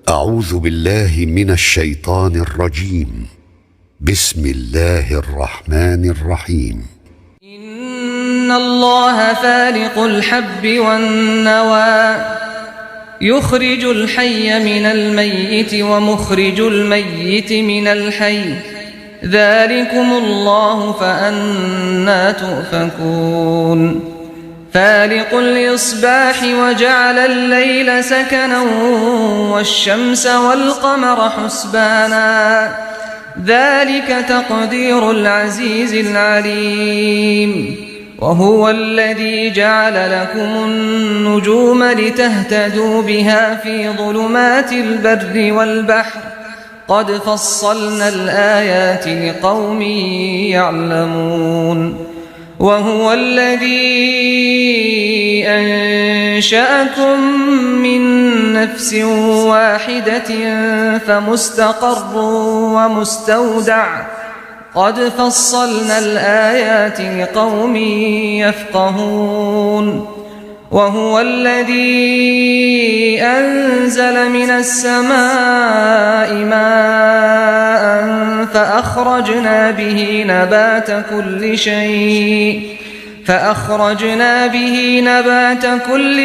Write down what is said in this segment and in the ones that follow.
أعوذ بالله من الشيطان الرجيم. بسم الله الرحمن الرحيم. إن الله فالق الحب والنوى يخرج الحي من الميت ومخرج الميت من الحي ذلكم الله فأنى تؤفكون. فالق الإصباح وجعل الليل سكنا والشمس والقمر حسبانا ذلك تقدير العزيز العليم. وهو الذي جعل لكم النجوم لتهتدوا بها في ظلمات البر والبحر قد فصلنا الآيات لقوم يعلمون. وهو الذي أنشأكم من نفس واحدة فمستقر ومستودع قد فصلنا الآيات لقوم يفقهون. وهو الذي أنزل من السماء ماء فأخرجنا به نبات كل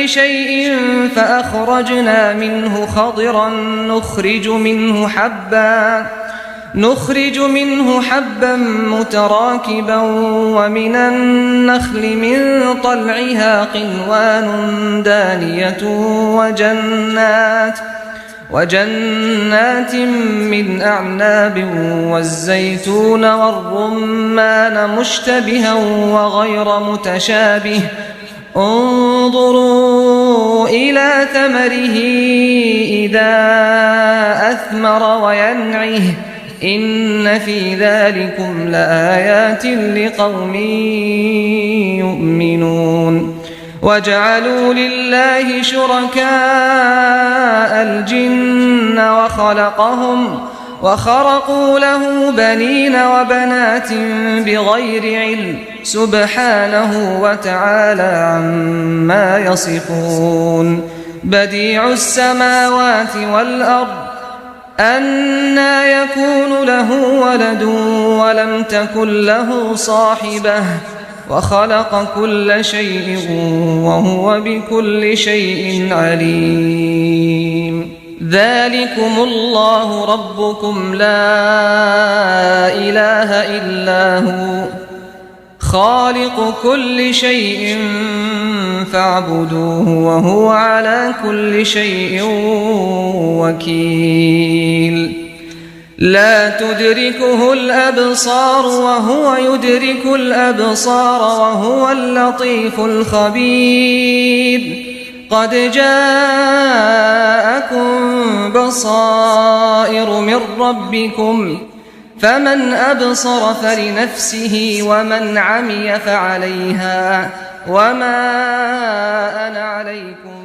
شيء فأخرجنا منه خضرا نخرج منه حبا متراكبا ومن النخل من طلعها قنوان دانية وجنات من أعناب والزيتون والرمان مشتبها وغير متشابه انظروا إلى ثمره إذا أثمر وينعه إن في ذلكم لآيات لقوم يؤمنون. وجعلوا لله شركاء الجن وخرقوا له بنين وبنات بغير علم سبحانه وتعالى عما يصفون. بديع السماوات والأرض أنى يكون له ولد ولم تكن له صاحبة وخلق كل شيء وهو بكل شيء عليم. ذلكم الله ربكم لا إله إلا هو خالق كل شيء فاعبدوه وهو على كل شيء وكيل. لا تدركه الأبصار وهو يدرك الأبصار وهو اللطيف الخبير. قد جاءكم بصائر من ربكم فمن أبصر فلنفسه ومن عمي فعليها وما أنا عليكم